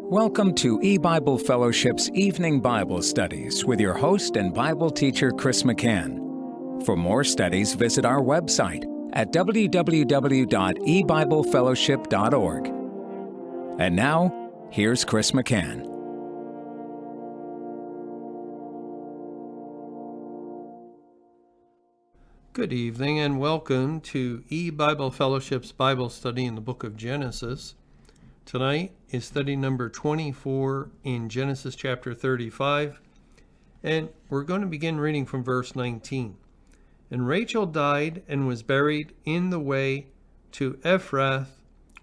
Welcome to eBible Fellowship's Evening Bible Studies with your host and Bible teacher, Chris McCann. For more studies, visit our website at www.ebiblefellowship.org. And now, here's Chris McCann. Good evening and welcome to eBible Fellowship's Bible study in the book of Genesis. Tonight is study number 24 in Genesis chapter 35, and we're going to begin reading from verse 19. And Rachel died and was buried in the way to Ephrath,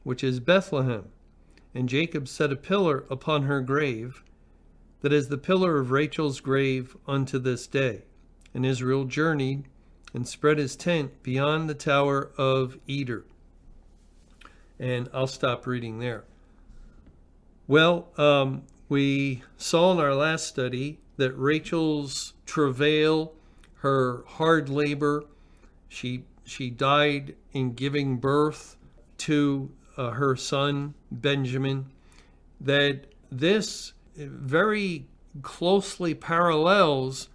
which is Bethlehem. And Jacob set a pillar upon her grave, that is the pillar of Rachel's grave unto this day. And Israel journeyed and spread his tent beyond the tower of Eder. And I'll stop reading there. Well, we saw in our last study that Rachel's travail, her hard labor, she died in giving birth to her son Benjamin, that this very closely parallels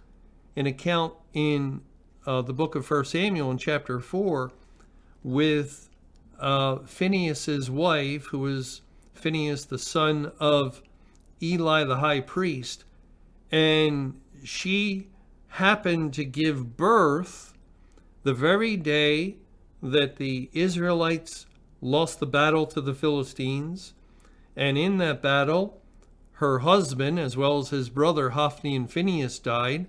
an account in the book of 1 Samuel in chapter 4 with Phinehas's wife, who was Phinehas, the son of Eli the high priest, and she happened to give birth the very day that the Israelites lost the battle to the Philistines. And in that battle, her husband, as well as his brother Hophni and Phinehas, died,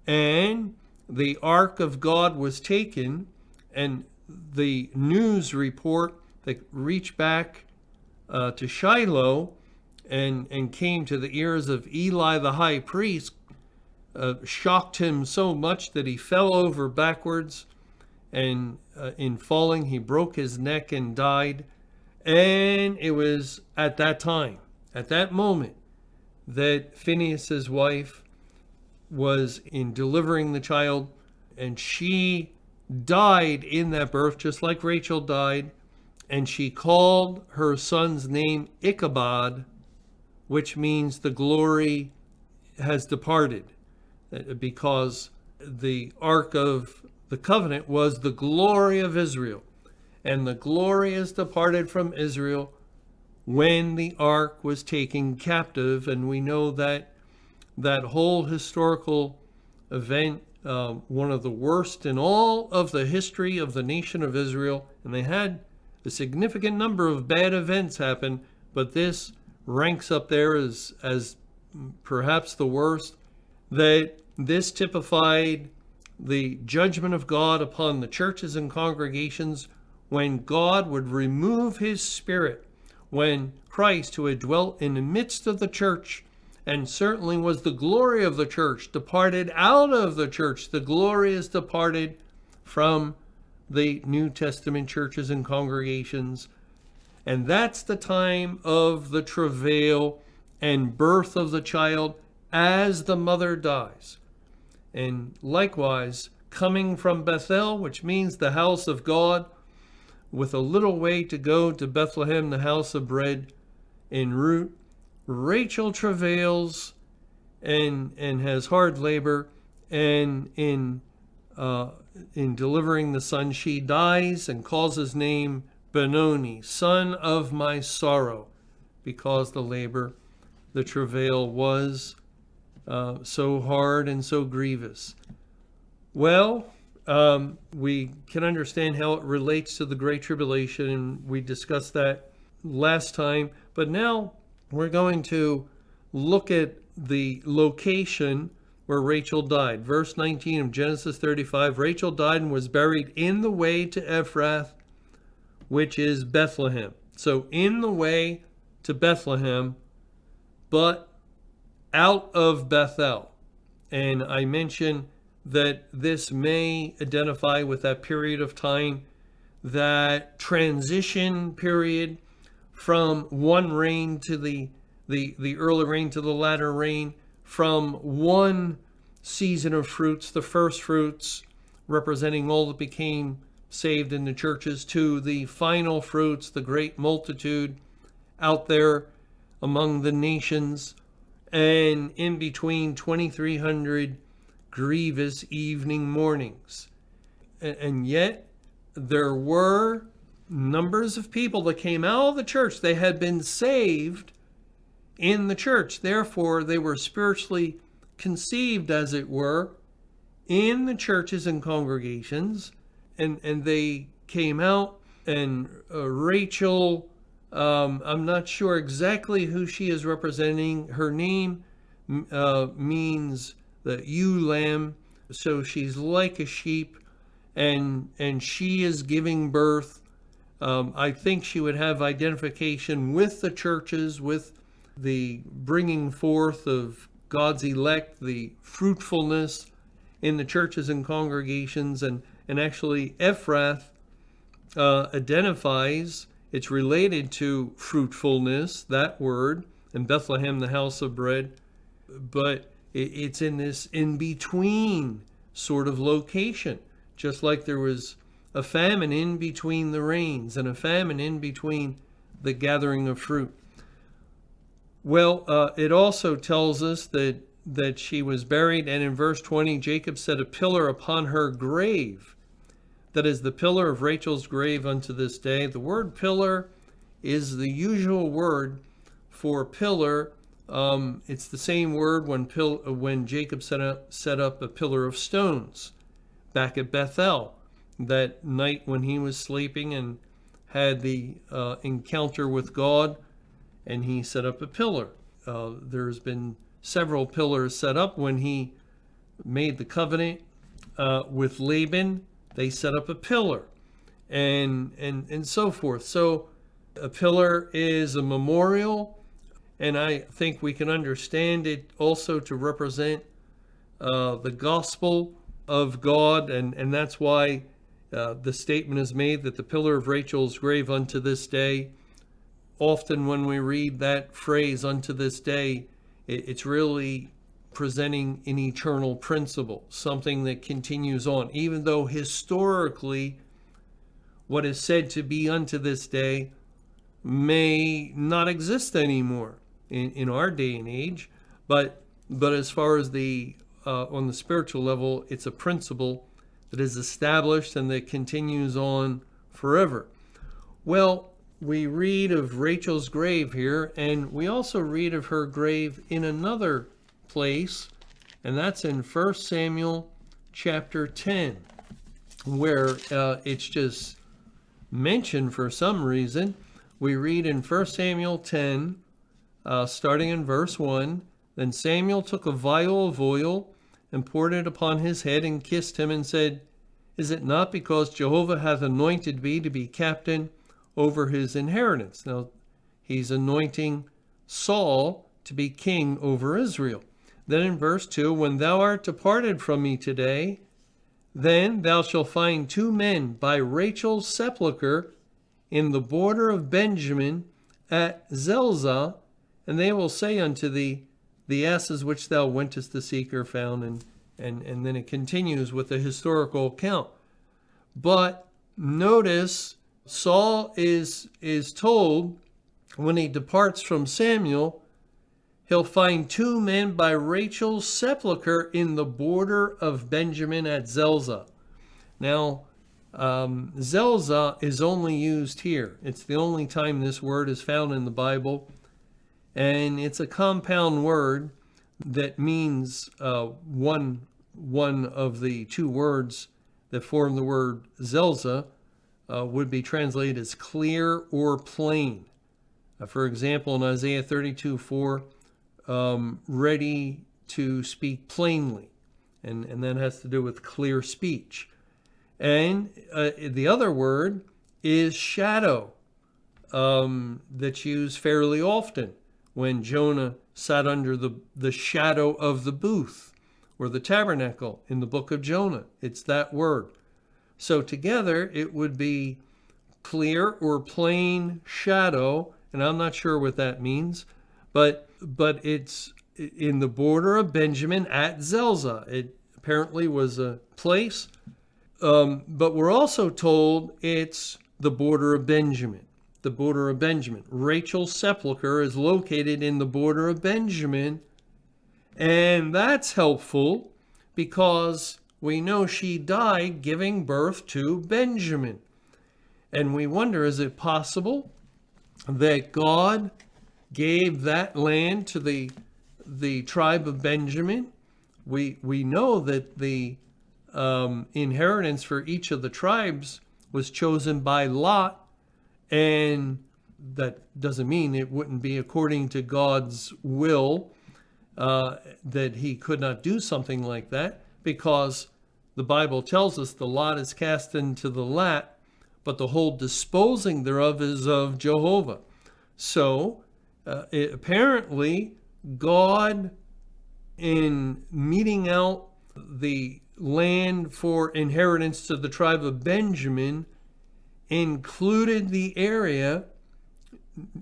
and the ark of God was taken, and the news report that reached back to Shiloh and came to the ears of Eli the high priest shocked him so much that he fell over backwards, and in falling he broke his neck and died. And it was at that time, at that moment, that Phinehas's wife was in delivering the child, and she died in that birth just like Rachel died. And she called her son's name Ichabod, which means the glory has departed, because the Ark of the Covenant was the glory of Israel. And the glory has departed from Israel when the Ark was taken captive. And we know that that whole historical event, one of the worst in all of the history of the nation of Israel, and they had a significant number of bad events happen, but this ranks up there as perhaps the worst, that this typified the judgment of God upon the churches and congregations when God would remove his spirit, when Christ, who had dwelt in the midst of the church and certainly was the glory of the church, departed out of the church. The glory is departed from the New Testament churches and congregations. And that's the time of the travail and birth of the child as the mother dies. And likewise, coming from Bethel, which means the house of God, with a little way to go to Bethlehem, the house of bread, en route, Rachel travails and has hard labor, and in delivering the son, she dies and calls his name Benoni, son of my sorrow, because the labor, the travail was so hard and so grievous. Well, we can understand how it relates to the Great Tribulation, and we discussed that last time. But now we're going to look at the location where Rachel died. Verse 19 of Genesis 35, Rachel died and was buried in the way to Ephrath, which is Bethlehem. So in the way to Bethlehem, but out of Bethel. And I mentioned that this may identify with that period of time, that transition period from one rain to the early rain to the latter rain, from one season of fruits, the first fruits representing all that became saved in the churches, to the final fruits, the great multitude out there among the nations, and in between 2,300 grievous evening mournings. And yet there were numbers of people that came out of the church. They had been saved in the church. Therefore, they were spiritually conceived, as it were, in the churches and congregations. And they came out, and Rachel, I'm not sure exactly who she is representing. Her name means the ewe lamb. So she's like a sheep, and she is giving birth. I think she would have identification with the churches, with the bringing forth of God's elect, the fruitfulness in the churches and congregations. And actually Ephrath identifies, it's related to fruitfulness, that word, and Bethlehem, the house of bread. But it's in this in-between sort of location, just like there was a famine in between the rains and a famine in between the gathering of fruit. Well, it also tells us that she was buried, and in verse 20, Jacob set a pillar upon her grave. That is the pillar of Rachel's grave unto this day. The word pillar is the usual word for pillar. It's the same word when Jacob set up a pillar of stones back at Bethel that night when he was sleeping and had the encounter with God, and he set up a pillar. There's been several pillars set up when he made the covenant with Laban. They set up a pillar, and so forth. So a pillar is a memorial, and I think we can understand it also to represent the gospel of God, and that's why the statement is made that the pillar of Rachel's grave unto this day. Often when we read that phrase, unto this day, it's really presenting an eternal principle, something that continues on, even though historically what is said to be unto this day may not exist anymore in our day and age. But as far as on the spiritual level, it's a principle that is established and that continues on forever. Well, we read of Rachel's grave here, and we also read of her grave in another place, and that's in 1 Samuel chapter 10, where it's just mentioned for some reason. We read in 1 Samuel 10, starting in verse 1, Then Samuel took a vial of oil and poured it upon his head and kissed him and said, Is it not because Jehovah hath anointed me to be captain over his inheritance? Now, he's anointing Saul to be king over Israel. Then in verse 2, When thou art departed from me today, then thou shalt find 2 men by Rachel's sepulchre in the border of Benjamin at Zelzah, and they will say unto thee, The asses which thou wentest to seek are found. And then it continues with the historical account. But notice, Saul is told when he departs from Samuel, he'll find 2 men by Rachel's sepulchre in the border of Benjamin at Zelzah. Now, Zelzah is only used here. It's the only time this word is found in the Bible. And it's a compound word that means one of the 2 words that form the word Zelzah would be translated as clear or plain. For example, in Isaiah 32:4, ready to speak plainly. And that has to do with clear speech. And the other word is shadow, that's used fairly often when Jonah sat under the shadow of the booth or the tabernacle in the book of Jonah. It's that word. So together it would be clear or plain shadow, and I'm not sure what that means, but it's in the border of Benjamin at Zelzah. It apparently was a place, but we're also told it's the border of Benjamin. the border of Benjamin. Rachel's sepulcher is located in the border of Benjamin, and that's helpful because we know she died giving birth to Benjamin. And we wonder, is it possible that God gave that land to the tribe of Benjamin? We know that the inheritance for each of the tribes was chosen by Lot, and that doesn't mean it wouldn't be according to God's will, that he could not do something like that, because the Bible tells us the lot is cast into the lap, but the whole disposing thereof is of Jehovah. So apparently God, in meting out the land for inheritance to the tribe of Benjamin, included the area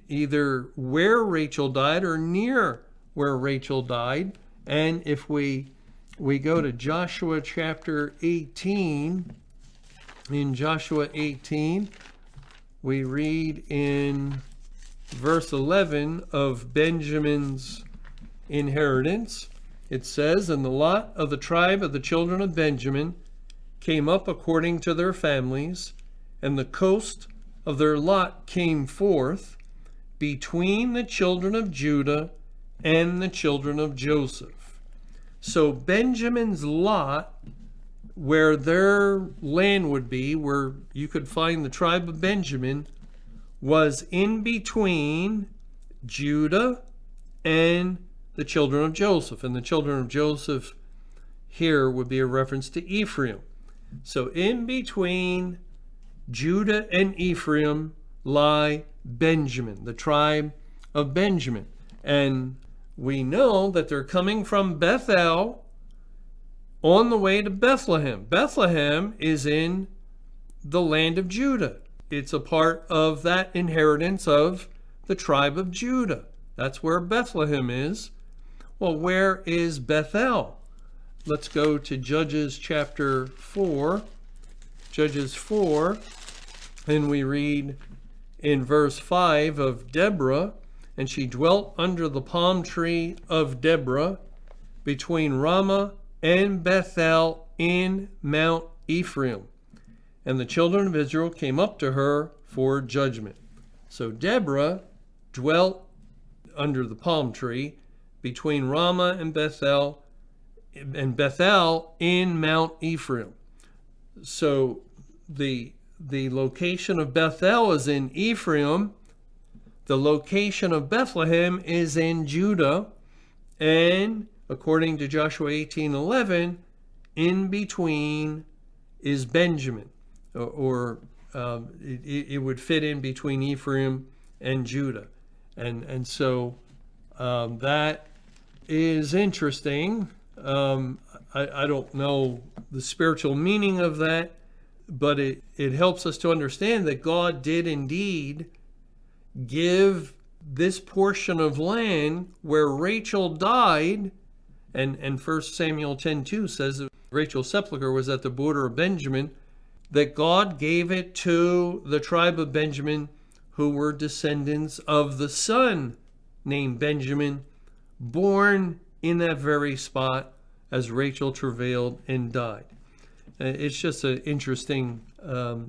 either where Rachel died or near where Rachel died. And if we go to Joshua chapter 18, in Joshua 18, we read in verse 11 of Benjamin's inheritance. It says, "And the lot of the tribe of the children of Benjamin came up according to their families, and the coast of their lot came forth between the children of Judah and the children of Joseph." So Benjamin's lot, where their land would be, where you could find the tribe of Benjamin, was in between Judah and the children of Joseph. And the children of Joseph here would be a reference to Ephraim. So in between Judah and Ephraim lie Benjamin, the tribe of Benjamin. And we know that they're coming from Bethel on the way to Bethlehem. Bethlehem is in the land of Judah. It's a part of that inheritance of the tribe of Judah. That's where Bethlehem is. Well, where is Bethel? Let's go to Judges chapter 4. Judges 4, and we read in verse 5 of Deborah, "And she dwelt under the palm tree of Deborah between Ramah and Bethel in Mount Ephraim. And the children of Israel came up to her for judgment." So Deborah dwelt under the palm tree between Ramah and Bethel in Mount Ephraim. So the location of Bethel is in Ephraim. The location of Bethlehem is in Judah. And according to Joshua 18:11, in between is Benjamin, or it would fit in between Ephraim and Judah. And so that is interesting. I don't know the spiritual meaning of that, but it helps us to understand that God did indeed give this portion of land where Rachel died, and 1 Samuel 10:2 says that Rachel's sepulcher was at the border of Benjamin, that God gave it to the tribe of Benjamin, who were descendants of the son named Benjamin, born in that very spot as Rachel travailed and died. It's just an interesting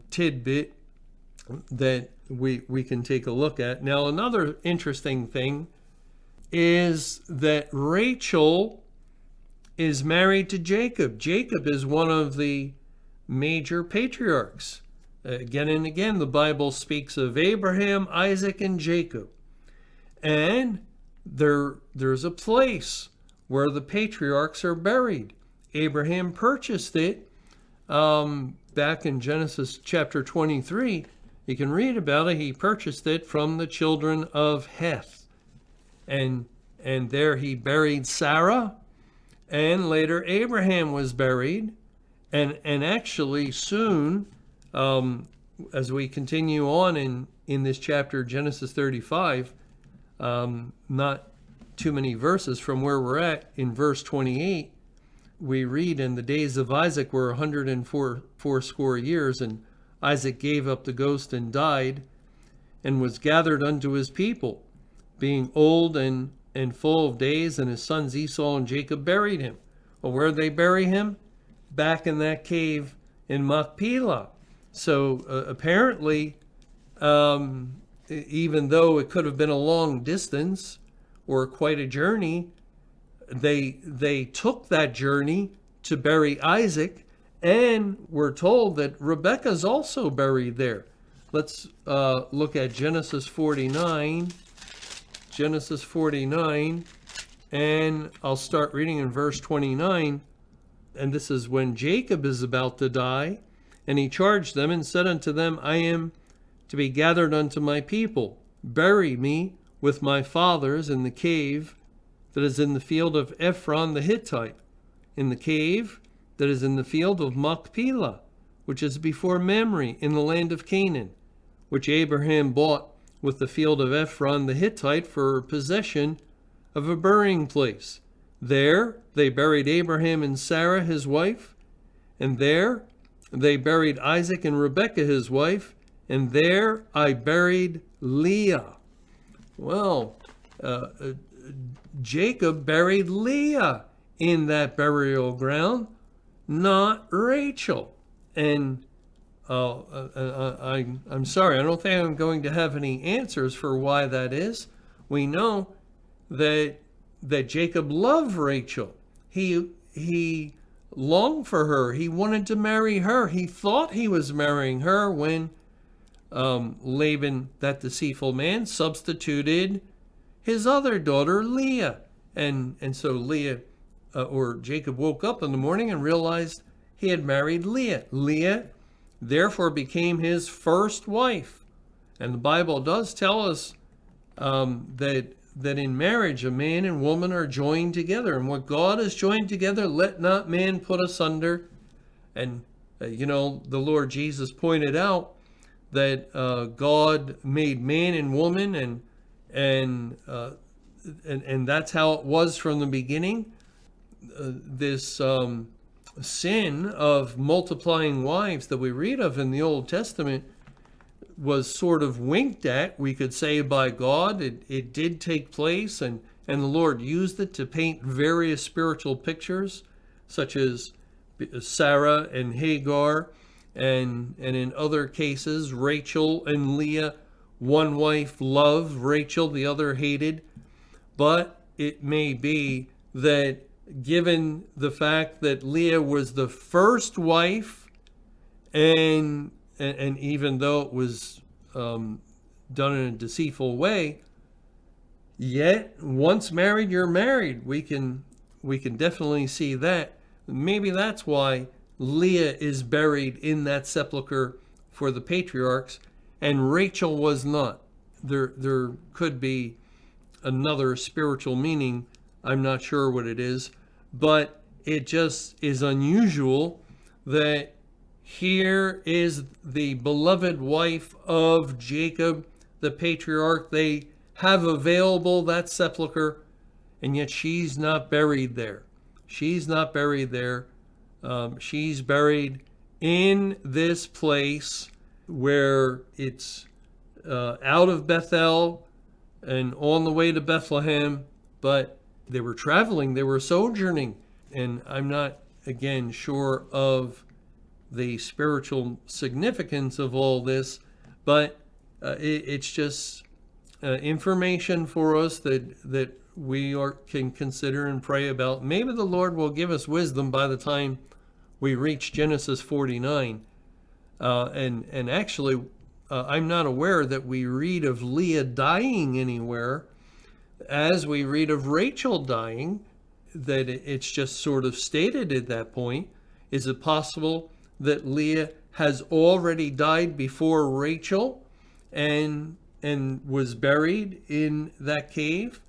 tidbit that we can take a look at. Now, another interesting thing is that Rachel is married to Jacob. Jacob is one of the major patriarchs. Again and again, the Bible speaks of Abraham, Isaac, and Jacob. And there's a place where the patriarchs are buried. Abraham purchased it back in Genesis chapter 23. You can read about it. He purchased it from the children of Heth. And there he buried Sarah, and later Abraham was buried. And actually soon, as we continue on in this chapter, Genesis 35, not too many verses from where we're at, in verse 28, we read, "And the days of Isaac were 104 years, and Isaac gave up the ghost and died. and was gathered unto his people, being old and full of days, and his sons Esau and Jacob buried him. Well, where did they bury him? Back in that cave in Machpelah. So apparently, even though it could have been a long distance or quite a journey, they took that journey to bury Isaac, and we're told that Rebekah's also buried there. Let's look at Genesis 49. Genesis 49, and I'll start reading in verse 29. And this is when Jacob is about to die, and he charged them and said unto them, I am to be gathered unto my people. Bury me with my fathers in the cave that is in the field of Ephron the Hittite, in the cave that is in the field of Machpelah, which is before Mamre, in the land of Canaan, which Abraham bought with the field of Ephron the Hittite for possession of a burying place. There they buried Abraham and Sarah his wife, and there they buried Isaac and Rebekah his wife, and there I buried Leah. Well, Jacob buried Leah in that burial ground, not Rachel. And I'm sorry, I don't think I'm going to have any answers for why that is. We know that Jacob loved Rachel. He longed for her. He wanted to marry her. He thought he was marrying her when Laban, that deceitful man, substituted his other daughter, Leah. And so Leah, or Jacob woke up in the morning and realized he had married Leah. Leah therefore became his first wife. And the Bible does tell us that in marriage, a man and woman are joined together. And what God has joined together, let not man put asunder. And, the Lord Jesus pointed out that God made man and woman, and that's how it was from the beginning. This sin of multiplying wives that we read of in the Old Testament was sort of winked at, we could say, by God. It did take place, and the Lord used it to paint various spiritual pictures, such as Sarah and Hagar, and in other cases, Rachel and Leah. One wife loved Rachel, the other hated. But it may be that given the fact that Leah was the first wife, and even though it was done in a deceitful way, yet once married, you're married. We can definitely see that. Maybe that's why Leah is buried in that sepulcher for the patriarchs, and Rachel was not. There could be another spiritual meaning. I'm not sure what it is, but it just is unusual that here is the beloved wife of Jacob, the patriarch. They have available that sepulcher, and yet she's not buried there. She's not buried there. She's buried in this place where it's out of Bethel and on the way to Bethlehem, but they were traveling, they were sojourning, and I'm not, again, sure of the spiritual significance of all this, but it's just information for us that we can consider and pray about. Maybe the Lord will give us wisdom by the time we reach Genesis 49. And actually, I'm not aware that we read of Leah dying anywhere as we read of Rachel dying, that it's just sort of stated at that point. Is it possible that Leah has already died before Rachel and was buried in that cave?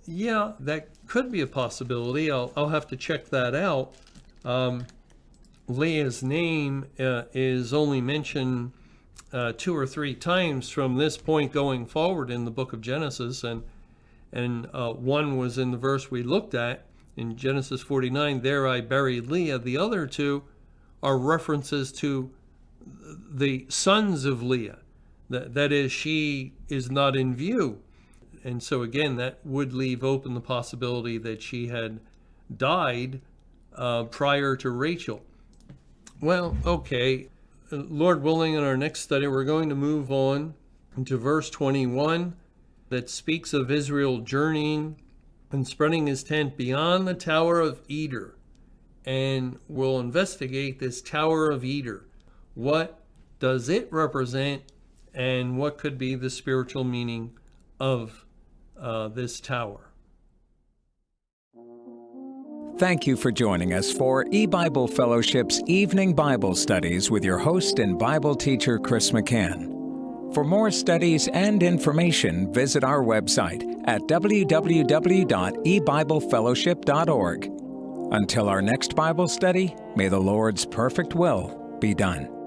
Yeah, that could be a possibility. I'll have to check that out. Leah's name is only mentioned 2 or 3 times from this point going forward in the book of Genesis, and one was in the verse we looked at in Genesis 49, there I buried Leah. The other 2 are references to the sons of Leah, That is, she is not in view. And so again, that would leave open the possibility that she had died prior to Rachel. Well, okay. Lord willing, in our next study, we're going to move on to verse 21 that speaks of Israel journeying and spreading his tent beyond the Tower of Eder. And we'll investigate this Tower of Eder. What does it represent, and what could be the spiritual meaning of this tower? Thank you for joining us for eBible Fellowship's Evening Bible Studies with your host and Bible teacher, Chris McCann. For more studies and information, visit our website at www.ebiblefellowship.org. Until our next Bible study, may the Lord's perfect will be done.